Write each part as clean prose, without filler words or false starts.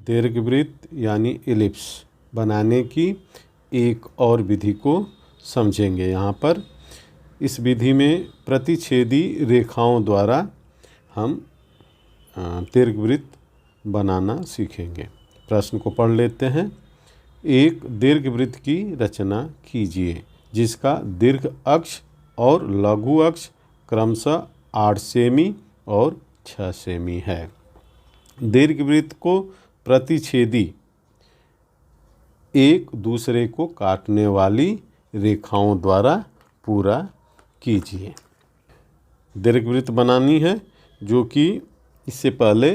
दीर्घवृत्त यानी इलिप्स बनाने की एक और विधि को समझेंगे। यहाँ पर इस विधि में प्रतिच्छेदी रेखाओं द्वारा हम दीर्घवृत्त बनाना सीखेंगे। प्रश्न को पढ़ लेते हैं। एक दीर्घवृत्त की रचना कीजिए जिसका दीर्घ अक्ष और लघु अक्ष क्रमशः 8 सेमी और 6 सेमी है। दीर्घवृत्त को प्रतिच्छेदी एक दूसरे को काटने वाली रेखाओं द्वारा पूरा कीजिए। दीर्घवृत्त बनानी है जो कि इससे पहले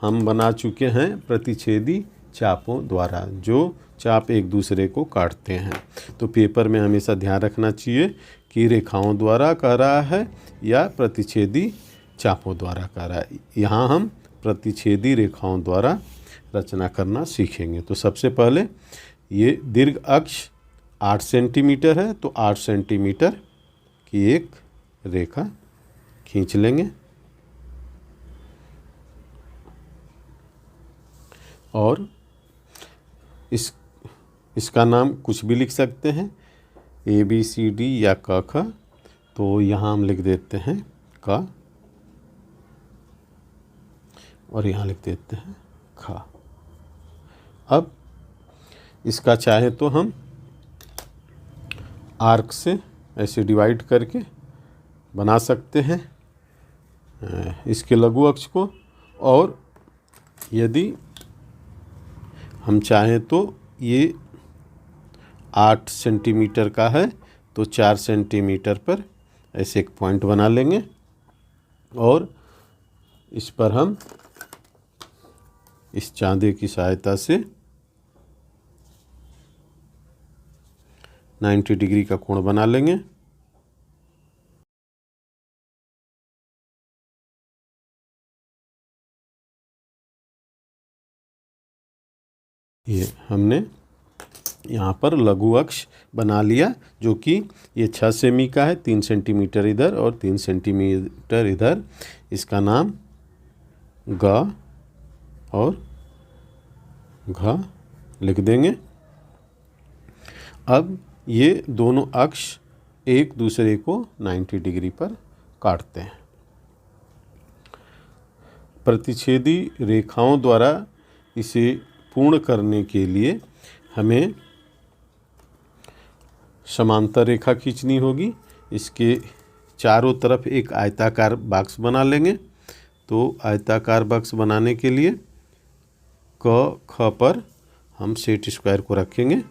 हम बना चुके हैं प्रतिच्छेदी चापों द्वारा, जो चाप एक दूसरे को काटते हैं। तो पेपर में हमेशा ध्यान रखना चाहिए कि रेखाओं द्वारा कह रहा है या प्रतिच्छेदी चापों द्वारा कह रहा है। यहाँ हम प्रतिच्छेदी रेखाओं द्वारा रचना करना सीखेंगे। तो सबसे पहले ये दीर्घ अक्ष 8 सेंटीमीटर है, तो 8 सेंटीमीटर की एक रेखा खींच लेंगे और इसका नाम कुछ भी लिख सकते हैं, ABCD या क ख। तो यहाँ हम लिख देते हैं क और यहाँ लिख देते हैं ख। अब इसका चाहे तो हम आर्क से ऐसे डिवाइड करके बना सकते हैं इसके लघु अक्ष को, और यदि हम चाहें तो ये 8 सेंटीमीटर का है तो 4 सेंटीमीटर पर ऐसे एक पॉइंट बना लेंगे और इस पर हम इस चांदे की सहायता से 90 डिग्री का कोण बना लेंगे। ये हमने यहाँ पर लघु अक्ष बना लिया जो कि ये 6 सेमी का है, 3 सेंटीमीटर इधर और 3 सेंटीमीटर इधर। इसका नाम ग और घ लिख देंगे। अब ये दोनों अक्ष एक दूसरे को 90 डिग्री पर काटते हैं। प्रतिच्छेदी रेखाओं द्वारा इसे पूर्ण करने के लिए हमें समांतर रेखा खींचनी होगी। इसके चारों तरफ एक आयताकार बॉक्स बना लेंगे। तो आयताकार बॉक्स बनाने के लिए क ख पर हम सेट स्क्वायर को रखेंगे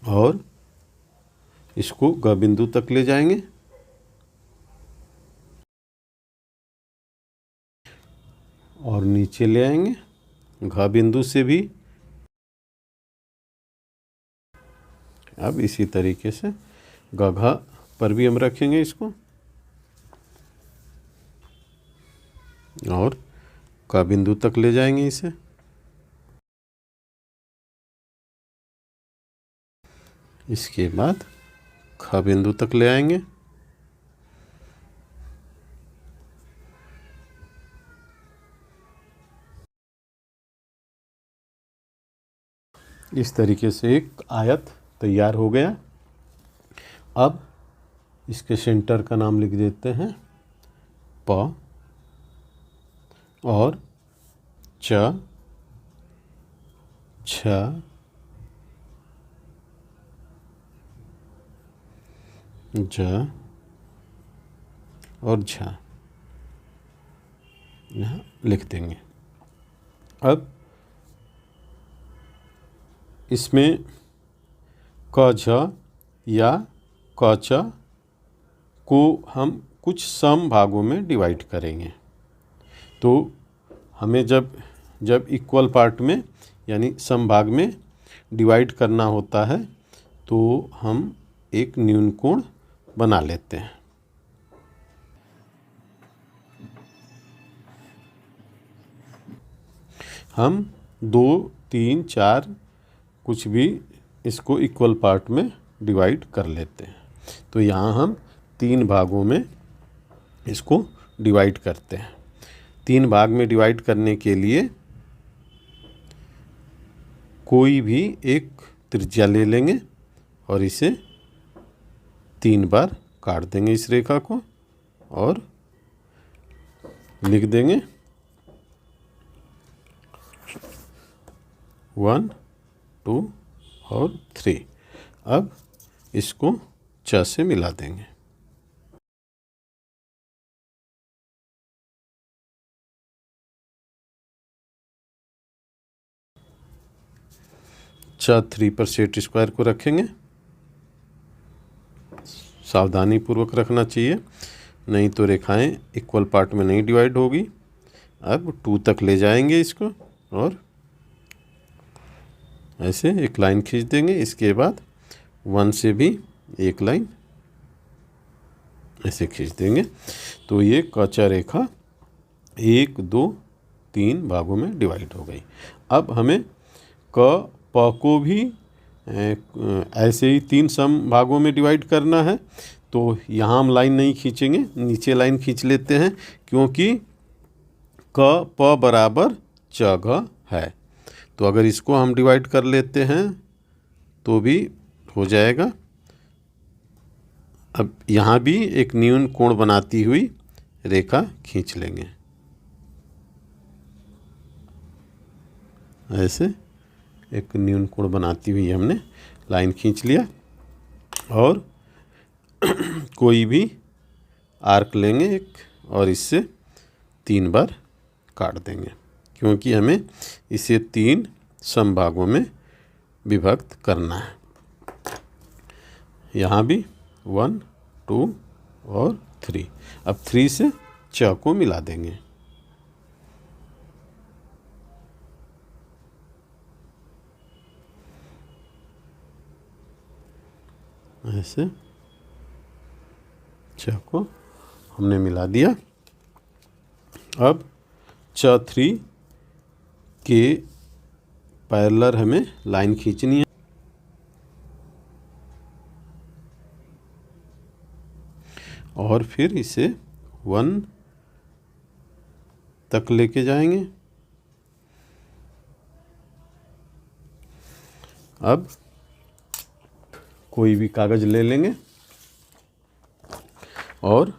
और इसको ग बिंदु तक ले जाएंगे और नीचे ले आएंगे घ बिंदु से भी। अब इसी तरीके से ग घ पर भी हम रखेंगे इसको और क बिंदु तक ले जाएंगे इसे। इसके बाद ख बिंदु तक ले आएंगे। इस तरीके से एक आयत तैयार हो गया। अब इसके सेंटर का नाम लिख देते हैं प और च, छ, ज और झ यहाँ लिख देंगे। अब इसमें क झ या क च को हम कुछ सम भागों में डिवाइड करेंगे। तो हमें जब इक्वल पार्ट में यानी सम भाग में डिवाइड करना होता है तो हम एक न्यून कोण बना लेते हैं। हम 2, 3, 4 कुछ भी इसको इक्वल पार्ट में डिवाइड कर लेते हैं। तो यहाँ हम 3 भागों में इसको डिवाइड करते हैं। 3 भाग में डिवाइड करने के लिए कोई भी एक त्रिज्या ले लेंगे और इसे 3 बार काट देंगे इस रेखा को और लिख देंगे 1 2 और 3। अब इसको च से मिला देंगे। च 3 पर सेट स्क्वायर को रखेंगे। सावधानी पूर्वक रखना चाहिए, नहीं तो रेखाएं इक्वल पार्ट में नहीं डिवाइड होगी। अब 2 तक ले जाएंगे इसको और ऐसे एक लाइन खींच देंगे। इसके बाद 1 से भी एक लाइन ऐसे खींच देंगे। तो ये कचा रेखा 1 2 3 भागों में डिवाइड हो गई। अब हमें क प को भी ऐसे ही 3 सम भागों में डिवाइड करना है। तो यहाँ हम लाइन नहीं खींचेंगे, नीचे लाइन खींच लेते हैं, क्योंकि क प बराबर च घ है। तो अगर इसको हम डिवाइड कर लेते हैं तो भी हो जाएगा। अब यहाँ भी एक न्यून कोण बनाती हुई रेखा खींच लेंगे। ऐसे एक न्यून कोण बनाती हुई हमने लाइन खींच लिया और कोई भी आर्क लेंगे एक और इससे 3 बार काट देंगे, क्योंकि हमें इसे 3 समभागों में विभक्त करना है। यहाँ भी 1 2 और 3। अब 3 से च को मिला देंगे। ऐसे च को हमने मिला दिया। अब च 3 के पैरेलल हमें लाइन खींचनी है और फिर इसे 1 तक लेके जाएंगे। अब कोई भी कागज़ ले लेंगे और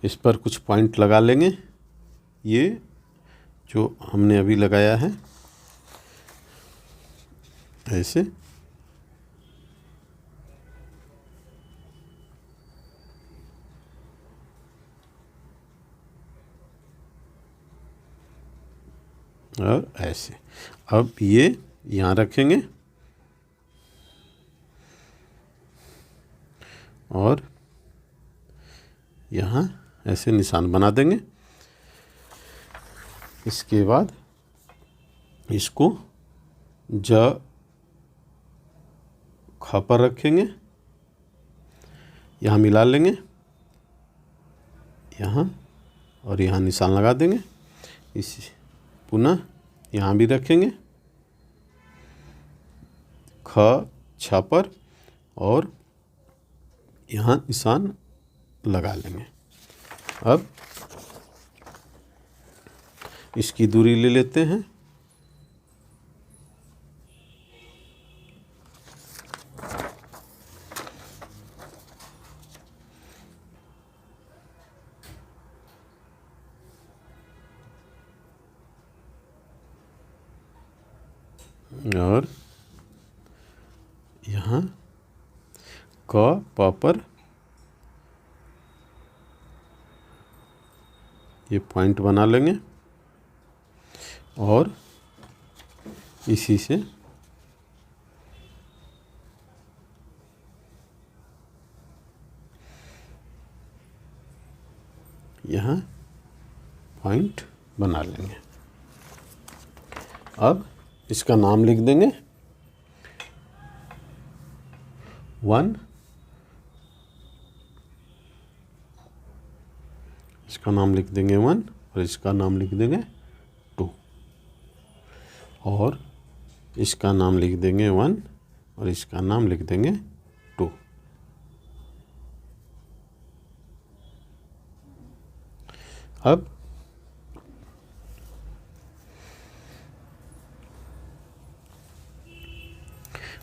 इस पर कुछ पॉइंट लगा लेंगे। ये जो हमने अभी लगाया है ऐसे, और ऐसे। अब ये यहाँ रखेंगे और यहाँ ऐसे निशान बना देंगे। इसके बाद इसको ज ख पर रखेंगे, यहाँ मिला लेंगे यहाँ और यहाँ निशान लगा देंगे। इस पुनः यहाँ भी रखेंगे ख छ पर और यहाँ निशान लगा लेंगे। अब इसकी दूरी ले लेते हैं। और यहाँ क प पर ये पॉइंट बना लेंगे और इसी से यहाँ पॉइंट बना लेंगे। अब इसका नाम लिख देंगे 1, इसका नाम लिख देंगे 1 और इसका नाम लिख देंगे 2 और इसका नाम लिख देंगे 1 और इसका नाम लिख देंगे 2। अब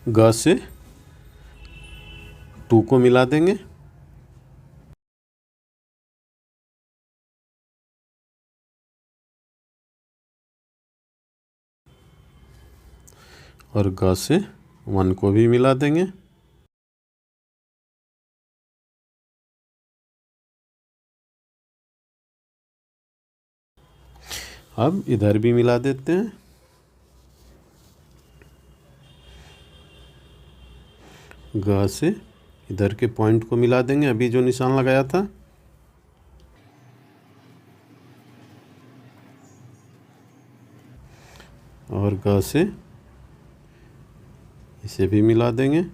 ग से 2 को मिला देंगे और ग से 1 को भी मिला देंगे। अब इधर भी मिला देते हैं। ग से इधर के पॉइंट को मिला देंगे, अभी जो निशान लगाया था। और ग से इसे भी मिला देंगे।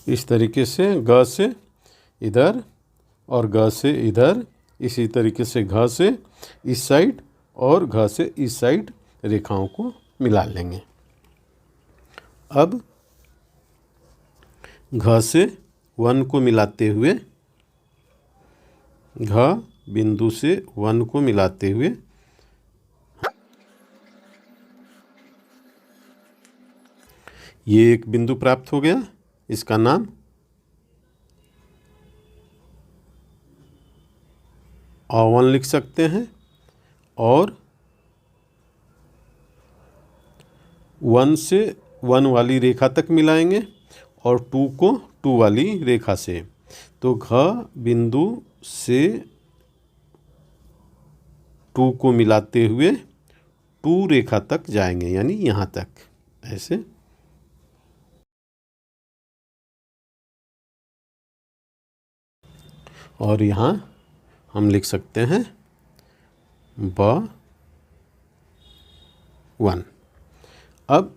इस तरीके से ग से इधर और ग से इधर, इसी तरीके से घ से इस साइड और घ से इस साइड रेखाओं को मिला लेंगे। अब घ से 1 को मिलाते हुए, घ बिंदु से 1 को मिलाते हुए ये एक बिंदु प्राप्त हो गया। इसका नाम A1 लिख सकते हैं और 1 से 1 वाली रेखा तक मिलाएंगे और 2 को 2 वाली रेखा से। तो घ बिंदु से 2 को मिलाते हुए 2 रेखा तक जाएंगे, यानी यहाँ तक ऐसे। और यहाँ हम लिख सकते हैं B1। अब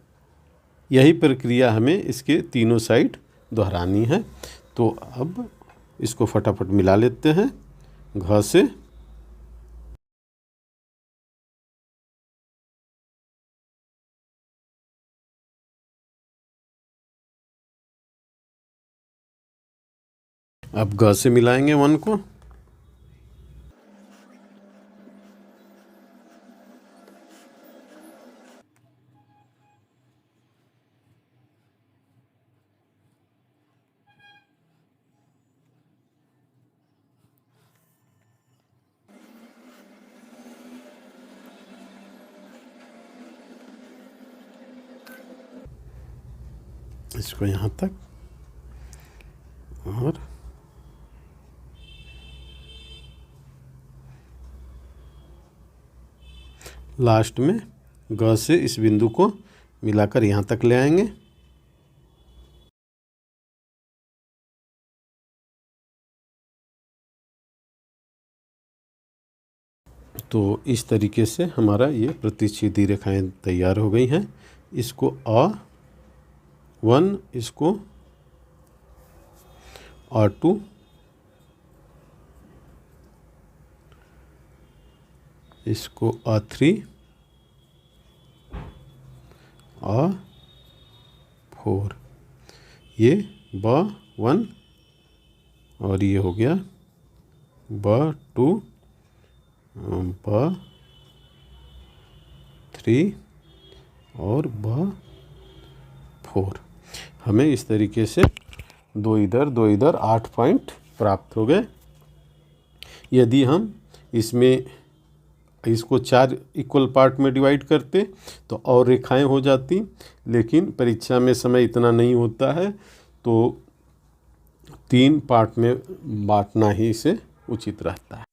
यही प्रक्रिया हमें इसके तीनों साइड दोहरानी है। तो अब इसको फटाफट मिला लेते हैं। घ से अब ग से मिलाएंगे 1 को। इसको यहाँ तक और लास्ट में ग से इस बिंदु को मिलाकर यहाँ तक ले आएंगे। तो इस तरीके से हमारा ये प्रतिच्छेदी रेखाएं तैयार हो गई हैं। इसको A1, इसको A2, इसको A3, A4, ये B1 और ये हो गया B2, B3 और B4। हमें इस तरीके से 2 इधर 2 इधर 8 पॉइंट प्राप्त हो गए। यदि हम इसको 4 इक्वल पार्ट में डिवाइड करते तो और रेखाएं हो जाती, लेकिन परीक्षा में समय इतना नहीं होता है, तो 3 पार्ट में बांटना ही इसे उचित रहता है।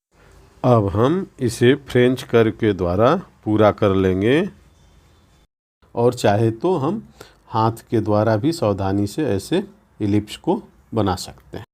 अब हम इसे फ्रेंच कर्व के द्वारा पूरा कर लेंगे और चाहे तो हम हाथ के द्वारा भी सावधानी से ऐसे इलिप्स को बना सकते हैं।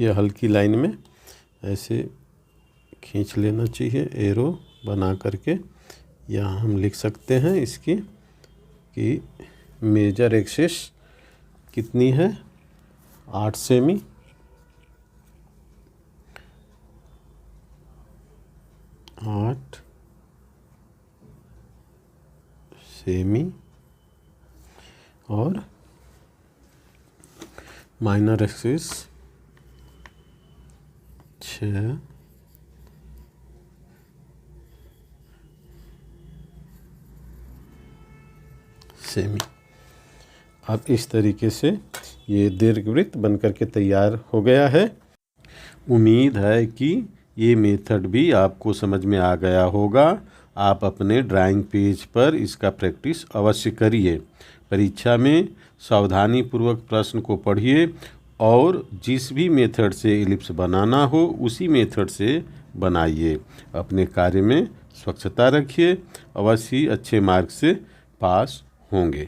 ये हल्की लाइन में ऐसे खींच लेना चाहिए एरो बना करके। यहाँ हम लिख सकते हैं इसकी कि मेजर एक्सिस कितनी है, 8 सेमी। 8 सेमी और माइनर एक्सिस 6 सेमी। अब इस तरीके से ये दीर्घवृत्त बनकर के तैयार हो गया है। उम्मीद है कि ये मेथड भी आपको समझ में आ गया होगा। आप अपने ड्राइंग पेज पर इसका प्रैक्टिस अवश्य करिए। परीक्षा में सावधानी पूर्वक प्रश्न को पढ़िए और जिस भी मेथड से एलिप्स बनाना हो उसी मेथड से बनाइए। अपने कार्य में स्वच्छता रखिए, अवश्य अच्छे मार्क्स से पास होंगे।